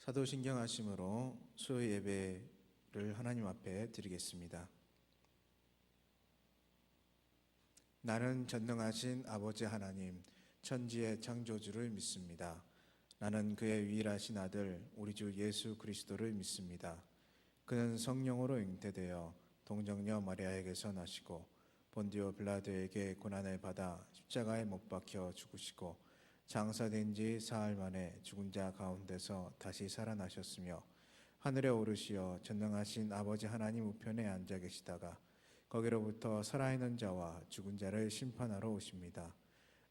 사도신경하심으로 수요 예배를 하나님 앞에 드리겠습니다. 나는 전능하신 아버지 하나님, 천지의 창조주를 믿습니다. 나는 그의 유일하신 아들 우리 주 예수 그리스도를 믿습니다. 그는 성령으로 잉태되어 동정녀 마리아에게서 나시고 본디오 빌라도에게 고난을 받아 십자가에 못 박혀 죽으시고 장사된 지 사흘 만에 죽은 자 가운데서 다시 살아나셨으며 하늘에 오르시어 전능하신 아버지 하나님 우편에 앉아 계시다가 거기로부터 살아있는 자와 죽은 자를 심판하러 오십니다.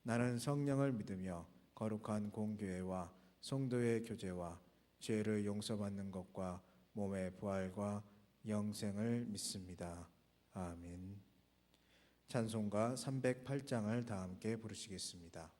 나는 성령을 믿으며 거룩한 공교회와 성도의 교제와 죄를 용서받는 것과 몸의 부활과 영생을 믿습니다. 아멘. 찬송가 308장을 다 함께 부르시겠습니다.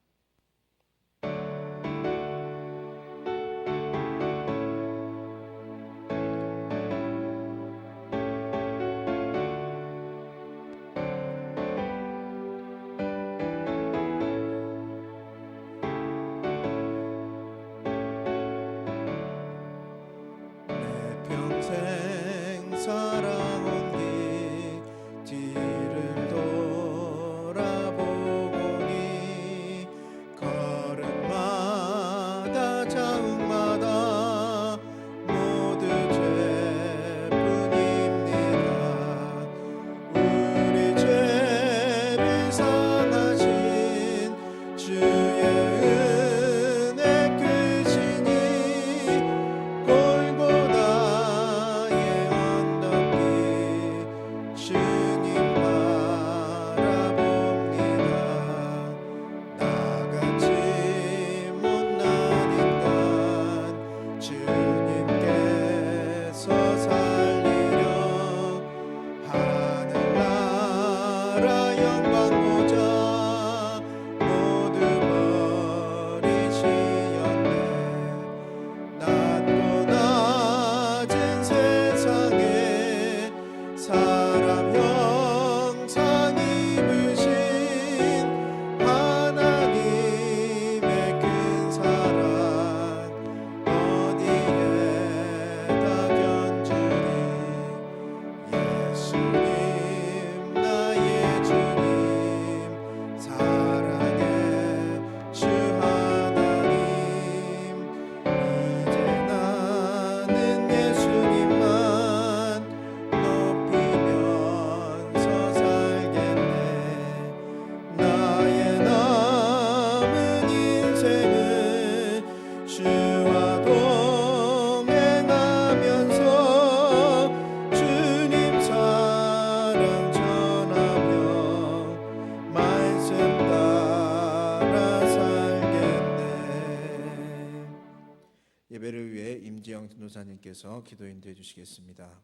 예배를 위해 임지영 전도사님께서 기도 인도해 주시겠습니다.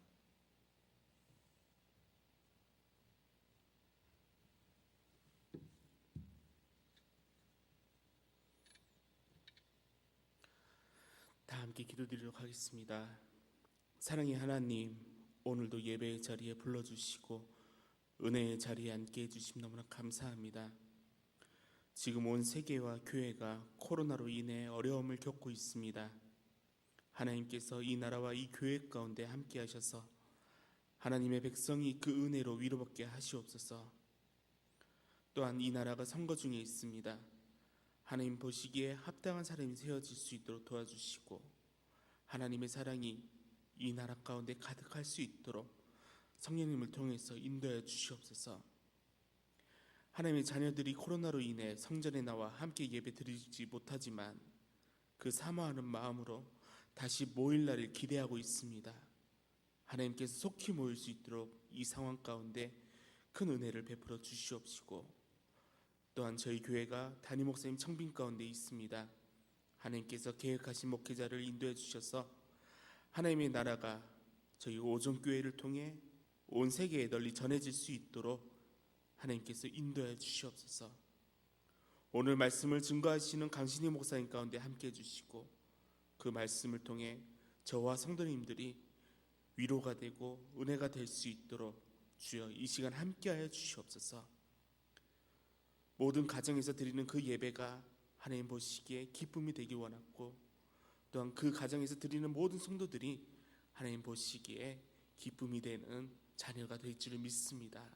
다 함께 기도드리도록 하겠습니다. 사랑의 하나님, 오늘도 예배의 자리에 불러주시고 은혜의 자리에 앉게 해주심 너무나 감사합니다. 지금 온 세계와 교회가 코로나로 인해 어려움을 겪고 있습니다. 하나님께서 이 나라와 이 교회 가운데 함께 하셔서 하나님의 백성이 그 은혜로 위로받게 하시옵소서. 또한 이 나라가 선거 중에 있습니다. 하나님 보시기에 합당한 사람이 세워질 수 있도록 도와주시고 하나님의 사랑이 이 나라 가운데 가득할 수 있도록 성령님을 통해서 인도해 주시옵소서. 하나님의 자녀들이 코로나로 인해 성전에 나와 함께 예배 드리지 못하지만 그 사모하는 마음으로 다시 모일 날을 기대하고 있습니다. 하나님께서 속히 모일 수 있도록 이 상황 가운데 큰 은혜를 베풀어 주시옵시고 또한 저희 교회가 담임 목사님 청빙 가운데 있습니다. 하나님께서 계획하신 목회자를 인도해 주셔서 하나님의 나라가 저희 오종교회를 통해 온 세계에 널리 전해질 수 있도록 하나님께서 인도해 주시옵소서. 오늘 말씀을 증거하시는 강신희 목사님 가운데 함께 해주시고 그 말씀을 통해 저와 성도님들이 위로가 되고 은혜가 될 수 있도록 주여 이 시간 함께하여 주시옵소서. 모든 가정에서 드리는 그 예배가 하나님 보시기에 기쁨이 되길 원하고 또한 그 가정에서 드리는 모든 성도들이 하나님 보시기에 기쁨이 되는 자녀가 될 줄을 믿습니다.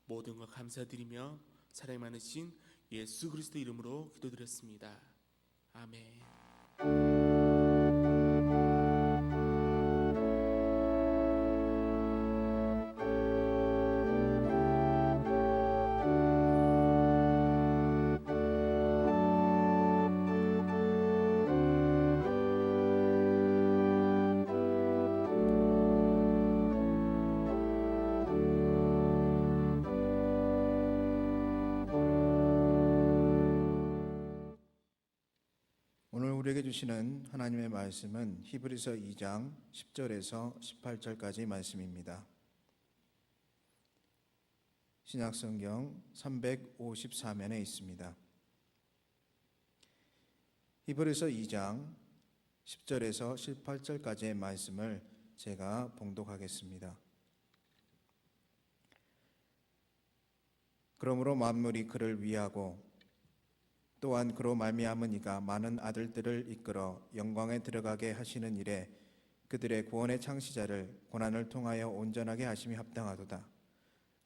모든 것 감사드리며 사랑이 많으신 예수 그리스도 이름으로 기도드렸습니다. 아멘. 오늘 우리에게 주시는 하나님의 말씀은 히브리서 2장 10절에서 18절까지 말씀입니다. 신약성경 354면에 있습니다. 히브리서 2장 10절에서 18절까지의 말씀을 제가 봉독하겠습니다. 그러므로 만물이 그를 위하고 또한 그로 말미암은 이가 많은 아들들을 이끌어 영광에 들어가게 하시는 일에 그들의 구원의 창시자를 고난을 통하여 온전하게 하심이 합당하도다.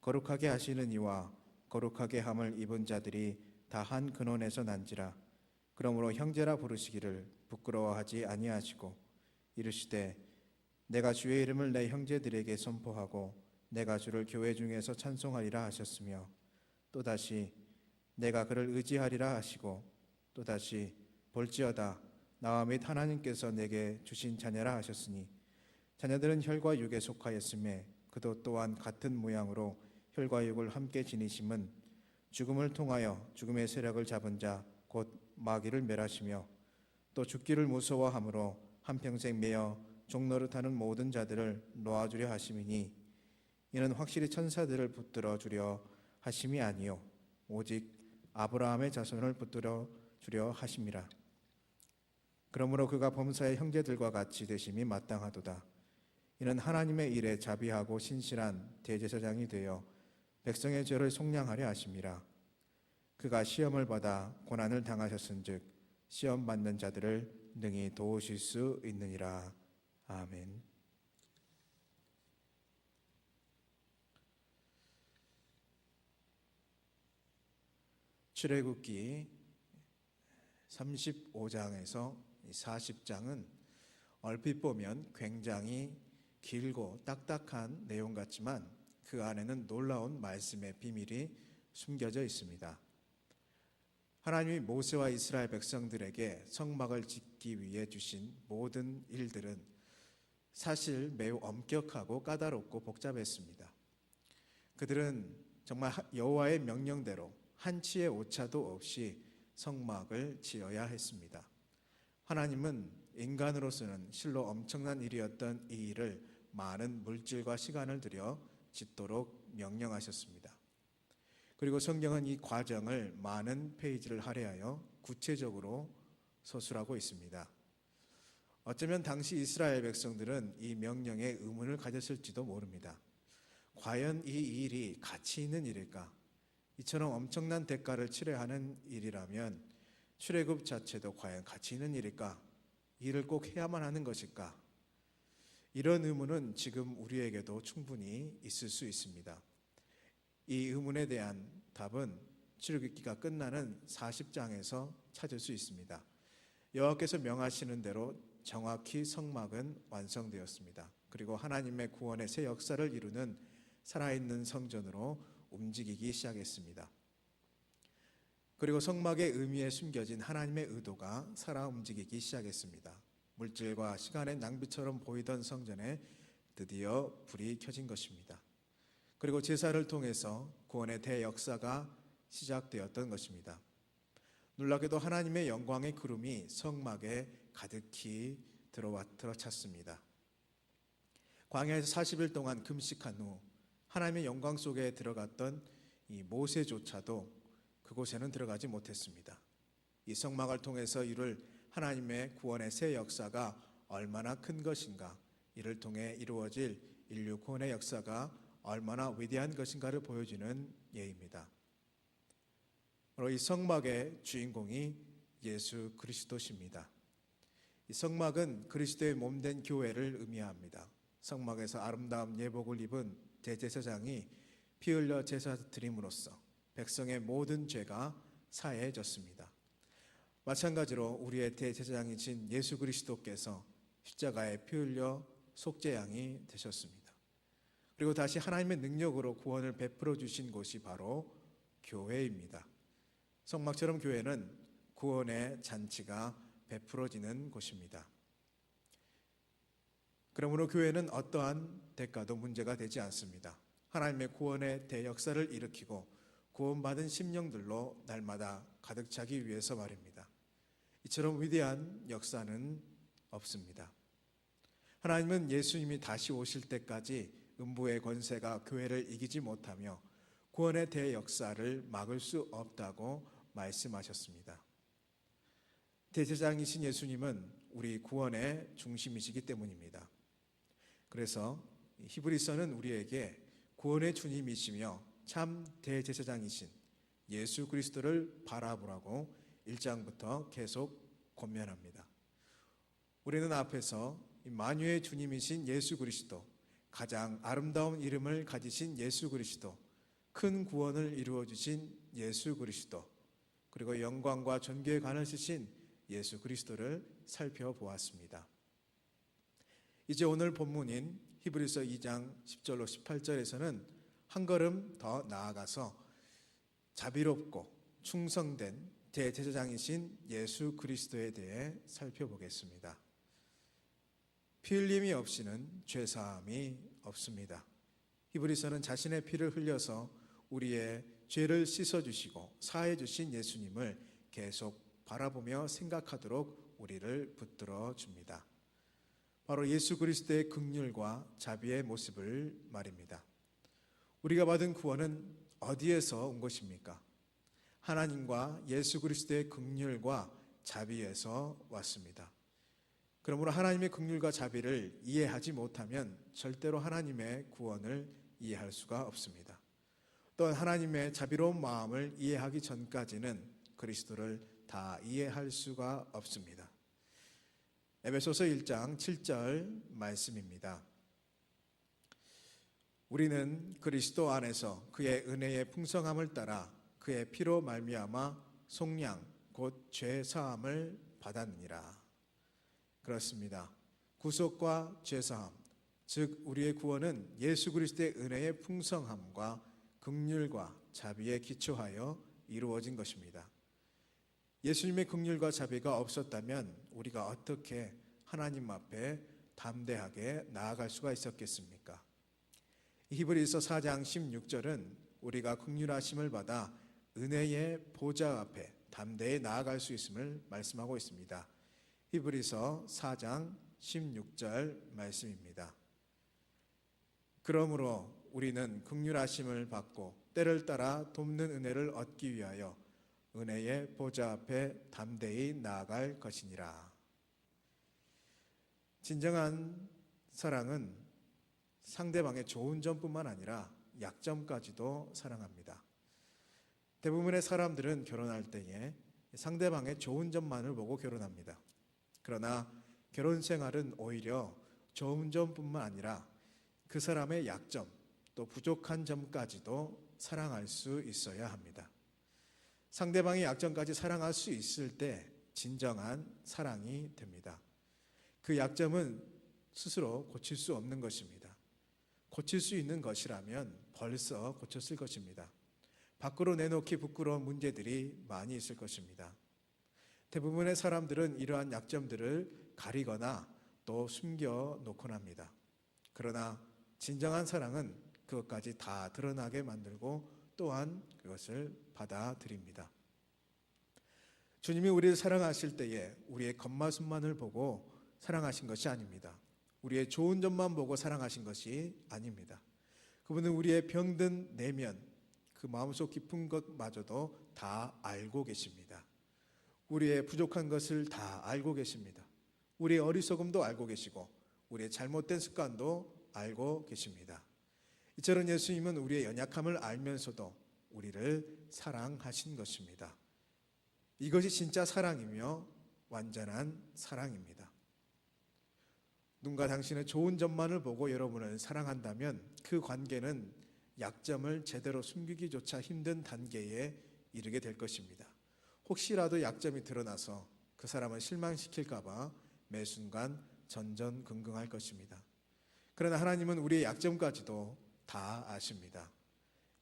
거룩하게 하시는 이와 거룩하게 함을 입은 자들이 다 한 근원에서 난지라. 그러므로 형제라 부르시기를 부끄러워하지 아니하시고 이르시되 내가 주의 이름을 내 형제들에게 선포하고 내가 주를 교회 중에서 찬송하리라 하셨으며 또다시 내가 그를 의지하리라 하시고 또다시 볼지어다 나와 및 하나님께서 내게 주신 자녀라 하셨으니 자녀들은 혈과 육에 속하였음에 그도 또한 같은 모양으로 혈과 육을 함께 지니심은 죽음을 통하여 죽음의 세력을 잡은 자 곧 마귀를 멸하시며 또 죽기를 무서워함으로 한평생 매여 종노릇하는 모든 자들을 놓아주려 하심이니 이는 확실히 천사들을 붙들어 주려 하심이 아니요 오직 아브라함의 자손을 붙들어 주려 하심이라. 그러므로 그가 범사의 형제들과 같이 되심이 마땅하도다. 이는 하나님의 일에 자비하고 신실한 대제사장이 되어 백성의 죄를 속량하려 하심이라. 그가 시험을 받아 고난을 당하셨은즉 시험 받는 자들을 능히 도우실 수 있느니라. 아멘. 출애굽기 35장에서 40장은 얼핏 보면 굉장히 길고 딱딱한 내용 같지만 그 안에는 놀라운 말씀의 비밀이 숨겨져 있습니다. 하나님이 모세와 이스라엘 백성들에게 성막을 짓기 위해 주신 모든 일들은 사실 매우 엄격하고 까다롭고 복잡했습니다. 그들은 정말 여호와의 명령대로 한치의 오차도 없이 성막을 지어야 했습니다. 하나님은 인간으로서는 실로 엄청난 일이었던 이 일을 많은 물질과 시간을 들여 짓도록 명령하셨습니다. 그리고 성경은 이 과정을 많은 페이지를 할애하여 구체적으로 서술하고 있습니다. 어쩌면 당시 이스라엘 백성들은 이 명령에 의문을 가졌을지도 모릅니다. 과연 이 일이 가치 있는 일일까? 이처럼 엄청난 대가를 치러야 하는 일이라면 출애굽 자체도 과연 가치 있는 일일까? 일을 꼭 해야만 하는 것일까? 이런 의문은 지금 우리에게도 충분히 있을 수 있습니다. 이 의문에 대한 답은 출애굽기가 끝나는 40장에서 찾을 수 있습니다. 여호와께서 명하시는 대로 정확히 성막은 완성되었습니다. 그리고 하나님의 구원의 새 역사를 이루는 살아있는 성전으로 움직이기 시작했습니다. 그리고 성막의 의미에 숨겨진 하나님의 의도가 살아 움직이기 시작했습니다. 물질과 시간의 낭비처럼 보이던 성전에 드디어 불이 켜진 것입니다. 그리고 제사를 통해서 구원의 대역사가 시작되었던 것입니다. 놀랍게도 하나님의 영광의 구름이 성막에 가득히 들어찼습니다. 광야에서 40일 동안 금식한 후 하나님의 영광 속에 들어갔던 이 모세조차도 그곳에는 들어가지 못했습니다. 이 성막을 통해서 이룰 하나님의 구원의 새 역사가 얼마나 큰 것인가, 이를 통해 이루어질 인류 구원의 역사가 얼마나 위대한 것인가를 보여주는 예입니다. 바로 이 성막의 주인공이 예수 그리스도십니다. 이 성막은 그리스도의 몸된 교회를 의미합니다. 성막에서 아름다운 예복을 입은 대제사장이 피 흘려 제사 드림으로써 백성의 모든 죄가 사해졌습니다. 마찬가지로 우리의 대제사장이신 예수 그리스도께서 십자가에 피 흘려 속죄양이 되셨습니다. 그리고 다시 하나님의 능력으로 구원을 베풀어 주신 곳이 바로 교회입니다. 성막처럼 교회는 구원의 잔치가 베풀어지는 곳입니다. 그러므로 교회는 어떠한 대가도 문제가 되지 않습니다. 하나님의 구원의 대역사를 일으키고 구원받은 심령들로 날마다 가득 차기 위해서 말입니다. 이처럼 위대한 역사는 없습니다. 하나님은 예수님이 다시 오실 때까지 음부의 권세가 교회를 이기지 못하며 구원의 대역사를 막을 수 없다고 말씀하셨습니다. 대제사장이신 예수님은 우리 구원의 중심이시기 때문입니다. 그래서 히브리서는 우리에게 구원의 주님이시며 참 대제사장이신 예수 그리스도를 바라보라고 1장부터 계속 권면합니다. 우리는 앞에서 만유의 주님이신 예수 그리스도, 가장 아름다운 이름을 가지신 예수 그리스도, 큰 구원을 이루어 주신 예수 그리스도, 그리고 영광과 존귀의 관을 쓰신 예수 그리스도를 살펴보았습니다. 이제 오늘 본문인 히브리서 2장 10절로 18절에서는 한 걸음 더 나아가서 자비롭고 충성된 대제사장이신 예수 그리스도에 대해 살펴보겠습니다. 피 흘림이 없이는 죄사함이 없습니다. 히브리서는 자신의 피를 흘려서 우리의 죄를 씻어주시고 사해주신 예수님을 계속 바라보며 생각하도록 우리를 붙들어 줍니다. 바로 예수 그리스도의 긍휼과 자비의 모습을 말입니다. 우리가 받은 구원은 어디에서 온 것입니까? 하나님과 예수 그리스도의 긍휼과 자비에서 왔습니다. 그러므로 하나님의 긍휼과 자비를 이해하지 못하면 절대로 하나님의 구원을 이해할 수가 없습니다. 또한 하나님의 자비로운 마음을 이해하기 전까지는 그리스도를 다 이해할 수가 없습니다. 에베소서 1장 7절 말씀입니다. 우리는 그리스도 안에서 그의 은혜의 풍성함을 따라 그의 피로 말미암아 속량 곧 죄 사함을 받았느니라. 그렇습니다. 구속과 죄 사함, 즉 우리의 구원은 예수 그리스도의 은혜의 풍성함과 긍휼과 자비에 기초하여 이루어진 것입니다. 예수님의 긍휼과 자비가 없었다면 우리가 어떻게 하나님 앞에 담대하게 나아갈 수가 있었겠습니까? 히브리서 4장 16절은 우리가 긍휼하심을 받아 은혜의 보좌 앞에 담대히 나아갈 수 있음을 말씀하고 있습니다. 히브리서 4장 16절 말씀입니다. 그러므로 우리는 긍휼하심을 받고 때를 따라 돕는 은혜를 얻기 위하여 은혜의 보좌 앞에 담대히 나아갈 것이니라. 진정한 사랑은 상대방의 좋은 점뿐만 아니라 약점까지도 사랑합니다. 대부분의 사람들은 결혼할 때에 상대방의 좋은 점만을 보고 결혼합니다. 그러나 결혼 생활은 오히려 좋은 점뿐만 아니라 그 사람의 약점, 또 부족한 점까지도 사랑할 수 있어야 합니다. 상대방의 약점까지 사랑할 수 있을 때 진정한 사랑이 됩니다. 그 약점은 스스로 고칠 수 없는 것입니다. 고칠 수 있는 것이라면 벌써 고쳤을 것입니다. 밖으로 내놓기 부끄러운 문제들이 많이 있을 것입니다. 대부분의 사람들은 이러한 약점들을 가리거나 또 숨겨 놓곤 합니다. 그러나 진정한 사랑은 그것까지 다 드러나게 만들고 또한 그것을 받아들입니다. 주님이 우리를 사랑하실 때에 우리의 겉모습만을 보고 사랑하신 것이 아닙니다. 우리의 좋은 점만 보고 사랑하신 것이 아닙니다. 그분은 우리의 병든 내면, 그 마음속 깊은 것마저도 다 알고 계십니다. 우리의 부족한 것을 다 알고 계십니다. 우리의 어리석음도 알고 계시고 우리의 잘못된 습관도 알고 계십니다. 이처럼 예수님은 우리의 연약함을 알면서도 우리를 사랑하신 것입니다. 이것이 진짜 사랑이며 완전한 사랑입니다. 누군가 당신의 좋은 점만을 보고 여러분을 사랑한다면 그 관계는 약점을 제대로 숨기기조차 힘든 단계에 이르게 될 것입니다. 혹시라도 약점이 드러나서 그 사람을 실망시킬까 봐 매 순간 전전긍긍할 것입니다. 그러나 하나님은 우리의 약점까지도 다 아십니다.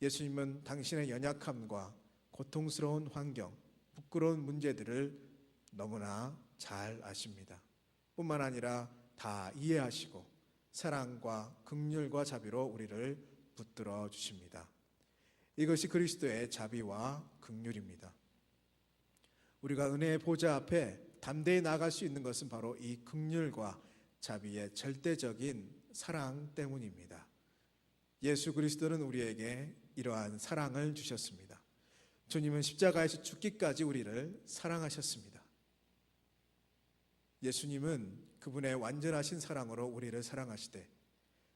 예수님은 당신의 연약함과 고통스러운 환경, 부끄러운 문제들을 너무나 잘 아십니다. 뿐만 아니라 다 이해하시고 사랑과 긍휼과 자비로 우리를 붙들어 주십니다. 이것이 그리스도의 자비와 긍휼입니다. 우리가 은혜의 보좌 앞에 담대히 나아갈 수 있는 것은 바로 이 긍휼과 자비의 절대적인 사랑 때문입니다. 예수 그리스도는 우리에게 이러한 사랑을 주셨습니다. 주님은 십자가에서 죽기까지 우리를 사랑하셨습니다. 예수님은 그분의 완전하신 사랑으로 우리를 사랑하시되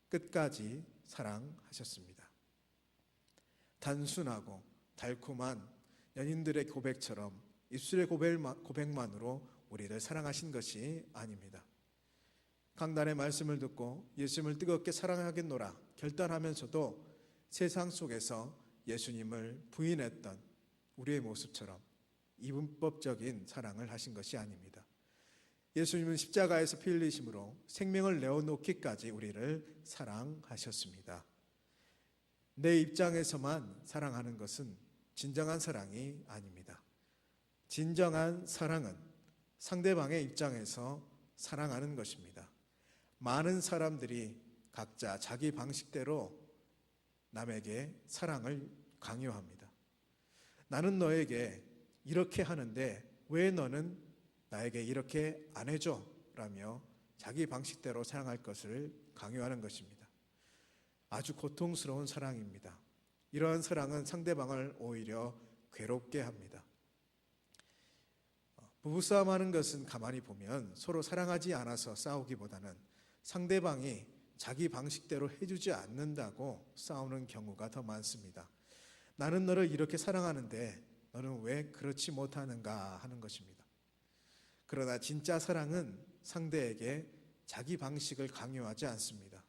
끝까지 사랑하셨습니다. 단순하고 달콤한 연인들의 고백처럼 입술의 고백만으로 우리를 사랑하신 것이 아닙니다. 강단의 말씀을 듣고 예수님을 뜨겁게 사랑하겠노라 결단하면서도 세상 속에서 예수님을 부인했던 우리의 모습처럼 이분법적인 사랑을 하신 것이 아닙니다. 예수님은 십자가에서 피 흘리심으로 생명을 내어놓기까지 우리를 사랑하셨습니다. 내 입장에서만 사랑하는 것은 진정한 사랑이 아닙니다. 진정한 사랑은 상대방의 입장에서 사랑하는 것입니다. 많은 사람들이 각자 자기 방식대로 남에게 사랑을 강요합니다. 나는 너에게 이렇게 하는데 왜 너는 나에게 이렇게 안 해줘? 라며 자기 방식대로 사랑할 것을 강요하는 것입니다. 아주 고통스러운 사랑입니다. 이러한 사랑은 상대방을 오히려 괴롭게 합니다. 부부싸움 하는 것은 가만히 보면 서로 사랑하지 않아서 싸우기보다는 상대방이 자기 방식대로 해주지 않는다고 싸우는 경우가 더 많습니다. 나는 너를 이렇게 사랑하는데 너는 왜 그렇지 못하는가 하는 것입니다. 그러나 진짜 사랑은 상대에게 자기 방식을 강요하지 않습니다.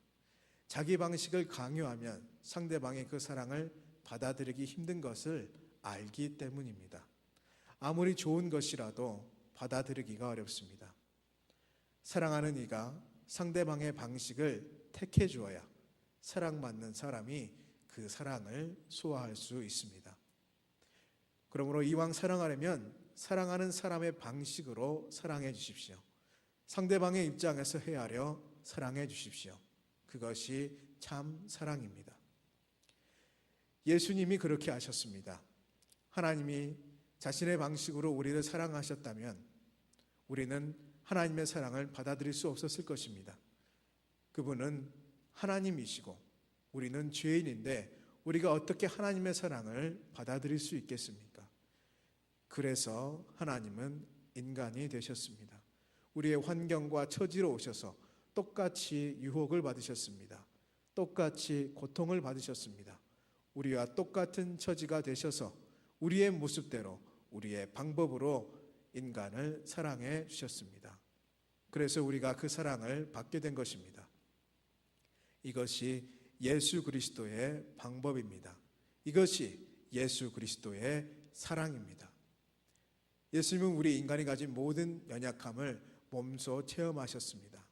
자기 방식을 강요하면 상대방이 그 사랑을 받아들이기 힘든 것을 알기 때문입니다. 아무리 좋은 것이라도 받아들이기가 어렵습니다. 사랑하는 이가 상대방의 방식을 택해 주어야 사랑받는 사람이 그 사랑을 소화할 수 있습니다. 그러므로 이왕 사랑하려면 사랑하는 사람의 방식으로 사랑해 주십시오. 상대방의 입장에서 헤아려 사랑해 주십시오. 그것이 참 사랑입니다. 예수님이 그렇게 하셨습니다. 하나님이 자신의 방식으로 우리를 사랑하셨다면 우리는 하나님의 사랑을 받아들일 수 없었을 것입니다. 그분은 하나님이시고 우리는 죄인인데 우리가 어떻게 하나님의 사랑을 받아들일 수 있겠습니까? 그래서 하나님은 인간이 되셨습니다. 우리의 환경과 처지로 오셔서 똑같이 유혹을 받으셨습니다. 똑같이 고통을 받으셨습니다. 우리와 똑같은 처지가 되셔서 우리의 모습대로 우리의 방법으로 인간을 사랑해 주셨습니다. 그래서 우리가 그 사랑을 받게 된 것입니다. 이것이 예수 그리스도의 방법입니다. 이것이 예수 그리스도의 사랑입니다. 예수님은 우리 인간이 가진 모든 연약함을 몸소 체험하셨습니다.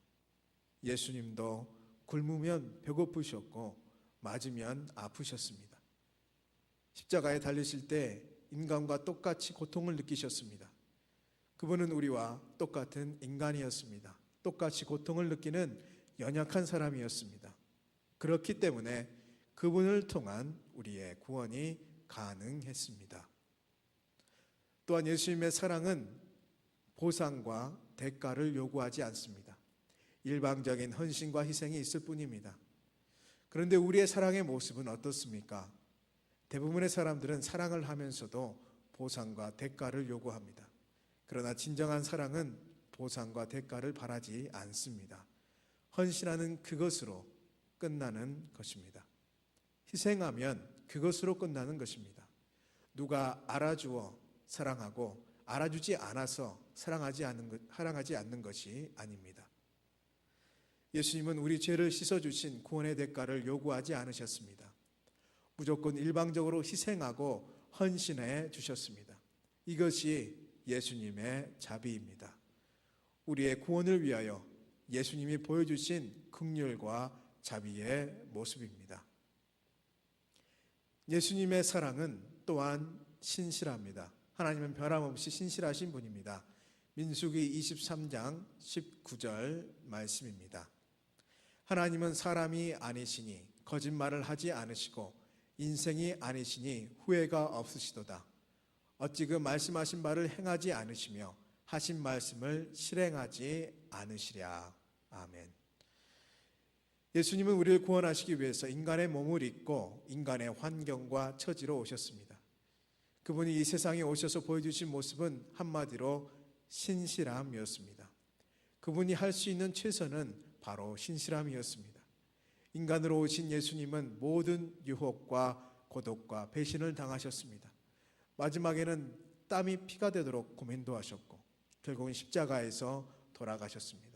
예수님도 굶으면 배고프셨고 맞으면 아프셨습니다. 십자가에 달리실 때 인간과 똑같이 고통을 느끼셨습니다. 그분은 우리와 똑같은 인간이었습니다. 똑같이 고통을 느끼는 연약한 사람이었습니다. 그렇기 때문에 그분을 통한 우리의 구원이 가능했습니다. 또한 예수님의 사랑은 보상과 대가를 요구하지 않습니다. 일방적인 헌신과 희생이 있을 뿐입니다. 그런데 우리의 사랑의 모습은 어떻습니까? 대부분의 사람들은 사랑을 하면서도 보상과 대가를 요구합니다. 그러나 진정한 사랑은 보상과 대가를 바라지 않습니다. 헌신하는 그것으로 끝나는 것입니다. 희생하면 그것으로 끝나는 것입니다. 누가 알아주어 사랑하고 알아주지 않아서 사랑하지 않는 것이 아닙니다. 예수님은 우리 죄를 씻어주신 구원의 대가를 요구하지 않으셨습니다. 무조건 일방적으로 희생하고 헌신해 주셨습니다. 이것이 예수님의 자비입니다. 우리의 구원을 위하여 예수님이 보여주신 긍휼과 자비의 모습입니다. 예수님의 사랑은 또한 신실합니다. 하나님은 변함없이 신실하신 분입니다. 민수기 23장 19절 말씀입니다. 하나님은 사람이 아니시니 거짓말을 하지 않으시고 인생이 아니시니 후회가 없으시도다. 어찌 그 말씀하신 바를 행하지 않으시며 하신 말씀을 실행하지 않으시랴. 아멘. 예수님은 우리를 구원하시기 위해서 인간의 몸을 입고 인간의 환경과 처지로 오셨습니다. 그분이 이 세상에 오셔서 보여주신 모습은 한마디로 신실함이었습니다. 그분이 할 수 있는 최선은 바로 신실함이었습니다. 인간으로 오신 예수님은 모든 유혹과 고독과 배신을 당하셨습니다. 마지막에는 땀이 피가 되도록 고민도 하셨고 결국은 십자가에서 돌아가셨습니다.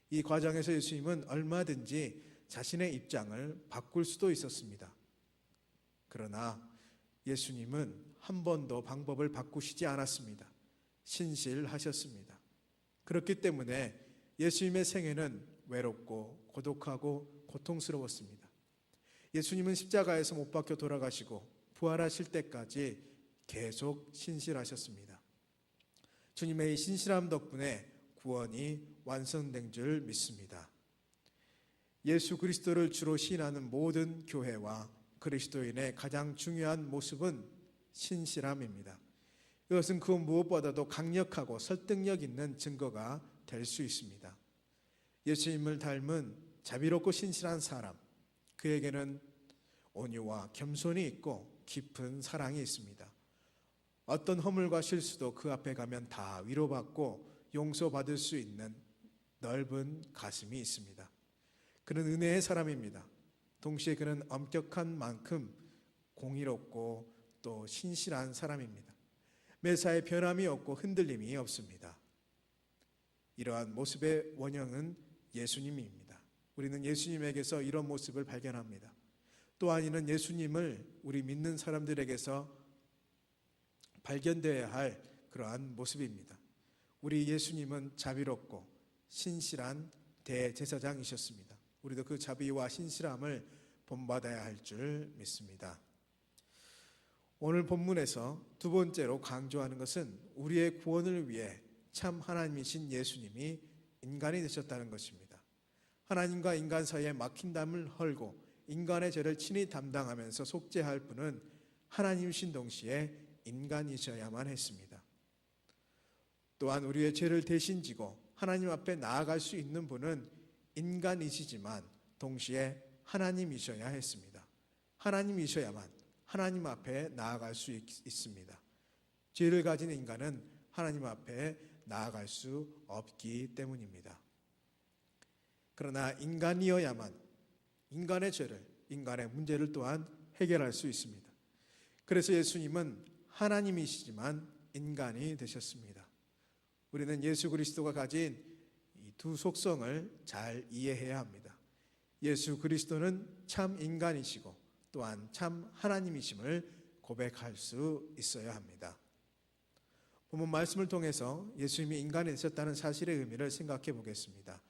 이 과정에서 예수님은 얼마든지 자신의 입장을 바꿀 수도 있었습니다. 그러나 예수님은 한 번도 방법을 바꾸시지 않았습니다. 신실하셨습니다. 그렇기 때문에 예수님의 생애는 외롭고 고독하고 고통스러웠습니다. 예수님은 십자가에서 못 박혀 돌아가시고 부활하실 때까지 계속 신실하셨습니다. 주님의 이 신실함 덕분에 구원이 완성된 줄 믿습니다. 예수 그리스도를 주로 시인하는 모든 교회와 그리스도인의 가장 중요한 모습은 신실함입니다. 이것은 그 무엇보다도 강력하고 설득력 있는 증거가 될 수 있습니다. 예수님을 닮은 자비롭고 신실한 사람, 그에게는 온유와 겸손이 있고 깊은 사랑이 있습니다. 어떤 허물과 실수도 그 앞에 가면 다 위로받고 용서받을 수 있는 넓은 가슴이 있습니다. 그는 은혜의 사람입니다. 동시에 그는 엄격한 만큼 공의롭고 또 신실한 사람입니다. 매사에 변함이 없고 흔들림이 없습니다. 이러한 모습의 원형은 예수님입니다. 우리는 예수님에게서 이런 모습을 발견합니다. 또한 이는 예수님을 우리 믿는 사람들에게서 발견되어야 할 그러한 모습입니다. 우리 예수님은 자비롭고 신실한 대제사장이셨습니다. 우리도 그 자비와 신실함을 본받아야 할 줄 믿습니다. 오늘 본문에서 두 번째로 강조하는 것은 우리의 구원을 위해 참 하나님이신 예수님이 인간이 되셨다는 것입니다. 하나님과 인간 사이에 막힌 담을 헐고 인간의 죄를 친히 담당하면서 속죄할 분은 하나님이신 동시에 인간이셔야만 했습니다. 또한 우리의 죄를 대신 지고 하나님 앞에 나아갈 수 있는 분은 인간이시지만 동시에 하나님이셔야 했습니다. 하나님이셔야만 하나님 앞에 나아갈 수 있습니다. 죄를 가진 인간은 하나님 앞에 나아갈 수 없기 때문입니다. 그러나 인간이어야만 인간의 죄를, 인간의 문제를 또한 해결할 수 있습니다. 그래서 예수님은 하나님이시지만 인간이 되셨습니다. 우리는 예수 그리스도가 가진 이 두 속성을 잘 이해해야 합니다. 예수 그리스도는 참 인간이시고 또한 참 하나님이심을 고백할 수 있어야 합니다. 본문 말씀을 통해서 예수님이 인간이 되셨다는 사실의 의미를 생각해 보겠습니다.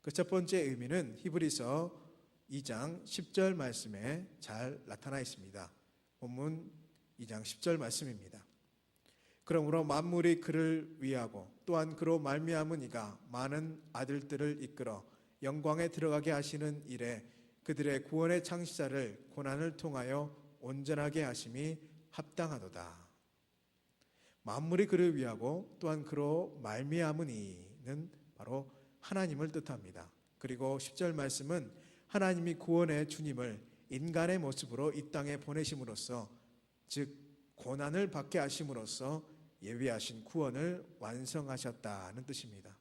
그 첫 번째 의미는 히브리서 2장 10절 말씀에 잘 나타나 있습니다. 본문 2장 10절 말씀입니다. 그러므로 만물이 그를 위하고 또한 그로 말미암은 이가 많은 아들들을 이끌어 영광에 들어가게 하시는 일에 그들의 구원의 창시자를 고난을 통하여 온전하게 하심이 합당하도다. 만물이 그를 위하고 또한 그로 말미암은 이는 바로 하나님을 뜻합니다. 그리고 10절 말씀은 하나님이 구원의 주님을 인간의 모습으로 이 땅에 보내심으로써 즉 고난을 받게 하심으로써 예비하신 구원을 완성하셨다는 뜻입니다.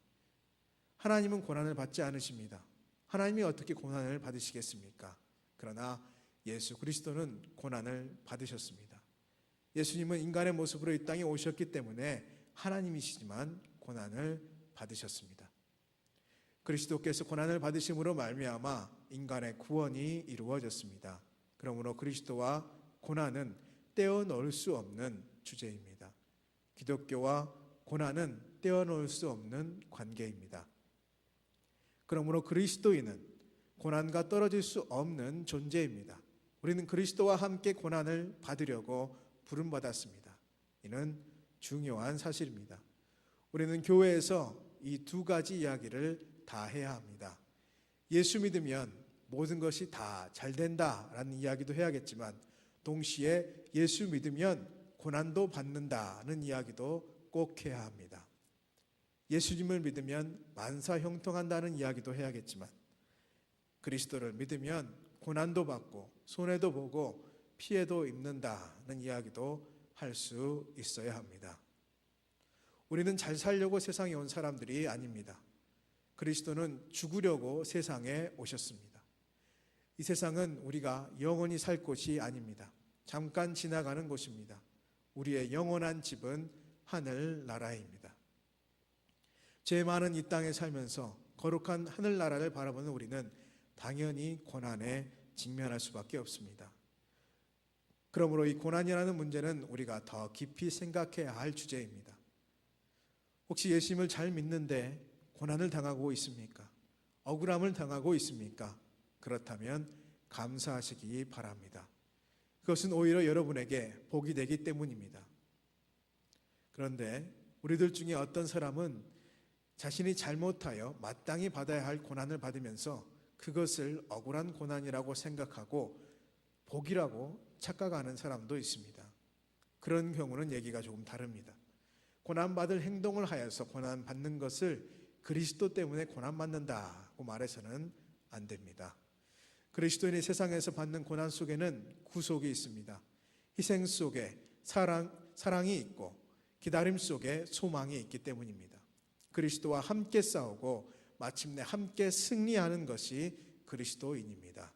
하나님은 고난을 받지 않으십니다. 하나님이 어떻게 고난을 받으시겠습니까? 그러나 예수 그리스도는 고난을 받으셨습니다. 예수님은 인간의 모습으로 이 땅에 오셨기 때문에 하나님이시지만 고난을 받으셨습니다. 그리스도께서 고난을 받으심으로 말미암아 인간의 구원이 이루어졌습니다. 그러므로 그리스도와 고난은 떼어놓을 수 없는 주제입니다. 기독교와 고난은 떼어놓을 수 없는 관계입니다. 그러므로 그리스도인은 고난과 떨어질 수 없는 존재입니다. 우리는 그리스도와 함께 고난을 받으려고 부름받았습니다. 이는 중요한 사실입니다. 우리는 교회에서 이 두 가지 이야기를 다 해야 합니다. 예수 믿으면 모든 것이 다 잘 된다라는 이야기도 해야겠지만 동시에 예수 믿으면 고난도 받는다는 이야기도 꼭 해야 합니다. 예수님을 믿으면 만사 형통한다는 이야기도 해야겠지만 그리스도를 믿으면 고난도 받고 손해도 보고 피해도 입는다는 이야기도 할 수 있어야 합니다. 우리는 잘 살려고 세상에 온 사람들이 아닙니다. 그리스도는 죽으려고 세상에 오셨습니다. 이 세상은 우리가 영원히 살 곳이 아닙니다. 잠깐 지나가는 곳입니다. 우리의 영원한 집은 하늘나라입니다. 죄 많은 이 땅에 살면서 거룩한 하늘나라를 바라보는 우리는 당연히 고난에 직면할 수밖에 없습니다. 그러므로 이 고난이라는 문제는 우리가 더 깊이 생각해야 할 주제입니다. 혹시 예수님을 잘 믿는데 고난을 당하고 있습니까? 억울함을 당하고 있습니까? 그렇다면 감사하시기 바랍니다. 그것은 오히려 여러분에게 복이 되기 때문입니다. 그런데 우리들 중에 어떤 사람은 자신이 잘못하여 마땅히 받아야 할 고난을 받으면서 그것을 억울한 고난이라고 생각하고 복이라고 착각하는 사람도 있습니다. 그런 경우는 얘기가 조금 다릅니다. 고난받을 행동을 하여서 고난받는 것을 그리스도 때문에 고난받는다고 말해서는 안 됩니다. 그리스도인이 세상에서 받는 고난 속에는 구속이 있습니다. 희생 속에 사랑이 있고 기다림 속에 소망이 있기 때문입니다. 그리스도와 함께 싸우고 마침내 함께 승리하는 것이 그리스도인입니다.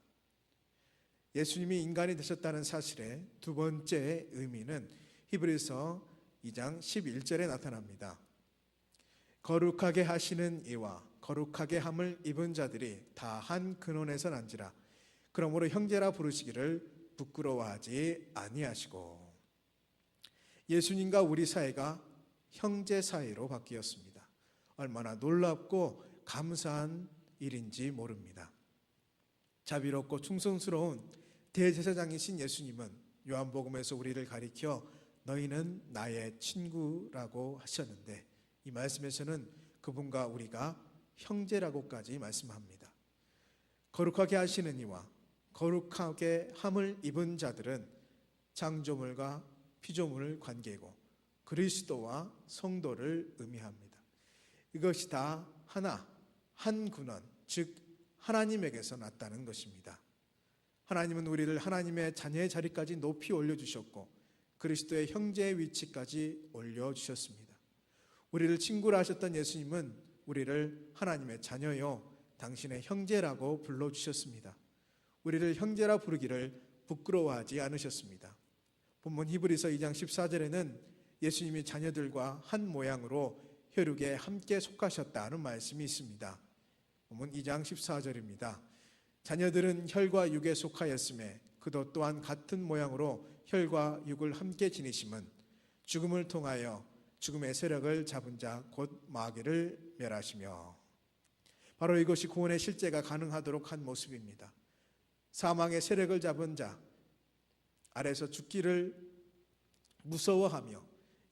예수님이 인간이 되셨다는 사실의 두 번째 의미는 히브리서 2장 11절에 나타납니다. 거룩하게 하시는 이와 거룩하게 함을 입은 자들이 다 한 근원에서 난지라. 그러므로 형제라 부르시기를 부끄러워하지 아니하시고. 예수님과 우리 사이가 형제 사이로 바뀌었습니다. 얼마나 놀랍고 감사한 일인지 모릅니다. 자비롭고 충성스러운 대제사장이신 예수님은 요한복음에서 우리를 가리켜 너희는 나의 친구라고 하셨는데 이 말씀에서는 그분과 우리가 형제라고까지 말씀합니다. 거룩하게 하시는 이와 거룩하게 함을 입은 자들은 창조물과 피조물 관계이고 그리스도와 성도를 의미합니다. 이것이 다 하나, 한 근원, 즉 하나님에게서 났다는 것입니다. 하나님은 우리를 하나님의 자녀의 자리까지 높이 올려주셨고 그리스도의 형제의 위치까지 올려주셨습니다. 우리를 친구라 하셨던 예수님은 우리를 하나님의 자녀요 당신의 형제라고 불러주셨습니다. 우리를 형제라 부르기를 부끄러워하지 않으셨습니다. 본문 히브리서 2장 14절에는 예수님이 자녀들과 한 모양으로 혈육에 함께 속하셨다는 말씀이 있습니다. 본문 2장 14절입니다. 자녀들은 혈과 육에 속하였음에 그도 또한 같은 모양으로 혈과 육을 함께 지니심은 죽음을 통하여 죽음의 세력을 잡은 자 곧 마귀를 멸하시며. 바로 이것이 구원의 실제가 가능하도록 한 모습입니다. 사망의 세력을 잡은 자 아래서 죽기를 무서워하며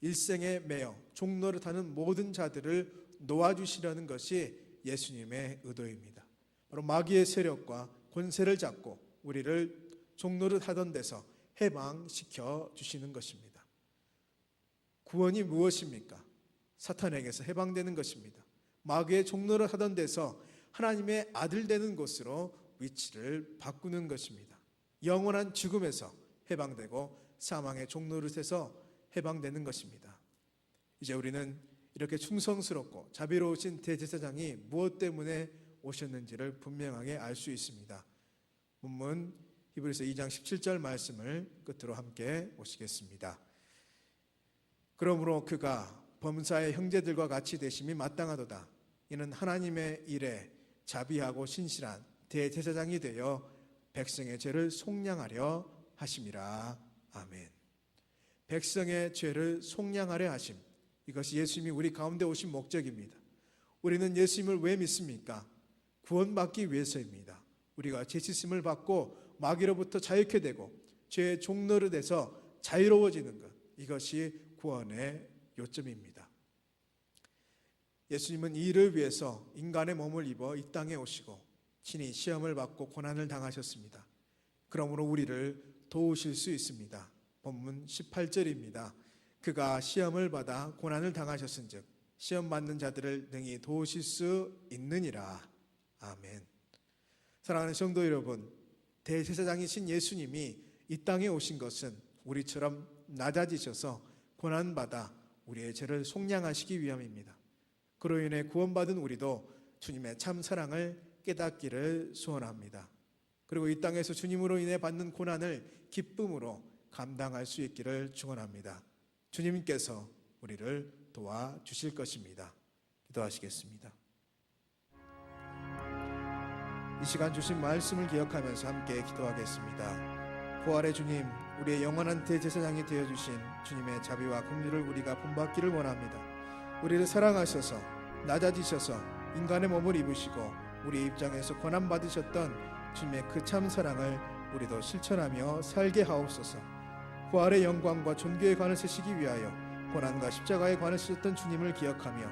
일생에 매여 종노릇하는 모든 자들을 놓아주시려는 것이 예수님의 의도입니다. 바로 마귀의 세력과 권세를 잡고 우리를 종노릇하던 데서 해방시켜 주시는 것입니다. 구원이 무엇입니까? 사탄에게서 해방되는 것입니다. 마귀의 종노릇하던 데서 하나님의 아들 되는 곳으로 위치를 바꾸는 것입니다. 영원한 죽음에서 해방되고 사망의 종노릇에서 해방되는 것입니다. 이제 우리는 이렇게 충성스럽고 자비로우신 대제사장이 무엇 때문에 오셨는지를 분명하게 알 수 있습니다. 본문 히브리서 2장 17절 말씀을 끝으로 함께 보시겠습니다. 그러므로 그가 범사의 형제들과 같이 되심이 마땅하도다. 이는 하나님의 일에 자비하고 신실한 대제사장이 되어 백성의 죄를 속량하려 하심이라. 아멘. 백성의 죄를 속량하려 하심, 이것이 예수님이 우리 가운데 오신 목적입니다. 우리는 예수님을 왜 믿습니까? 구원받기 위해서입니다. 우리가 죄 씻음을 받고 마귀로부터 자유케 되고 죄의 종노릇에서 자유로워지는 것, 이것이 구원의 요점입니다. 예수님은 이 일을 위해서 인간의 몸을 입어 이 땅에 오시고 친히 시험을 받고 고난을 당하셨습니다. 그러므로 우리를 도우실 수 있습니다. 본문 18절입니다. 그가 시험을 받아 고난을 당하셨은즉 시험 받는 자들을 능히 도우실 수 있느니라. 아멘. 사랑하는 성도 여러분, 대제사장이신 예수님이 이 땅에 오신 것은 우리처럼 낮아지셔서 고난받아 우리의 죄를 속량하시기 위함입니다. 그로 인해 구원받은 우리도 주님의 참 사랑을 깨닫기를 소원합니다. 그리고 이 땅에서 주님으로 인해 받는 고난을 기쁨으로 감당할 수 있기를 축원합니다. 주님께서 우리를 도와주실 것입니다. 기도하시겠습니다. 이 시간 주신 말씀을 기억하면서 함께 기도하겠습니다. 부활의 주님, 우리의 영원한 대제사장이 되어주신 주님의 자비와 긍휼을 우리가 본받기를 원합니다. 우리를 사랑하셔서 낮아지셔서 인간의 몸을 입으시고 우리 입장에서 고난받으셨던 주님의 그 참 사랑을 우리도 실천하며 살게 하옵소서. 부활의 영광과 존귀의 관을 쓰시기 위하여 고난과 십자가의 관을 쓰셨던 주님을 기억하며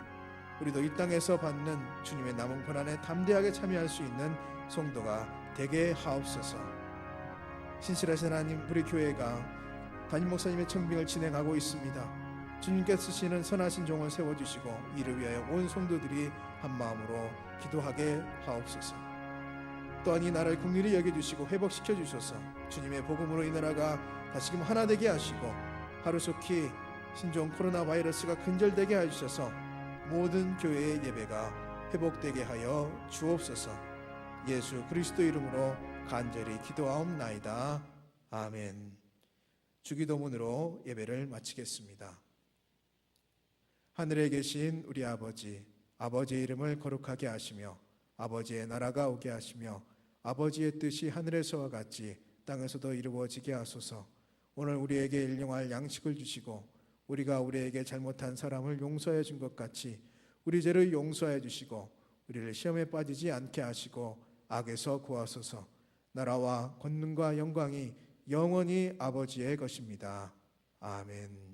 우리도 이 땅에서 받는 주님의 남은 고난에 담대하게 참여할 수 있는 성도가 되게 하옵소서. 신실하신 하나님, 우리 교회가 담임 목사님의 청빙을 진행하고 있습니다. 주님께서 쓰시는 선하신 종을 세워주시고 이를 위하여 온 성도들이 한마음으로 기도하게 하옵소서. 또한 이 나라를 긍휼히 여겨주시고 회복시켜 주셔서 주님의 복음으로 이 나라가 다시금 하나 되게 하시고 하루속히 신종 코로나 바이러스가 근절되게 하셔서 모든 교회의 예배가 회복되게 하여 주옵소서. 예수 그리스도 이름으로 간절히 기도하옵나이다. 아멘. 주기도문으로 예배를 마치겠습니다. 하늘에 계신 우리 아버지, 아버지의 이름을 거룩하게 하시며 아버지의 나라가 오게 하시며 아버지의 뜻이 하늘에서와 같이 땅에서도 이루어지게 하소서. 오늘 우리에게 일용할 양식을 주시고 우리가 우리에게 잘못한 사람을 용서해 준 것 같이 우리 죄를 용서해 주시고 우리를 시험에 빠지지 않게 하시고 악에서 구하소서. 나라와 권능과 영광이 영원히 아버지의 것입니다. 아멘.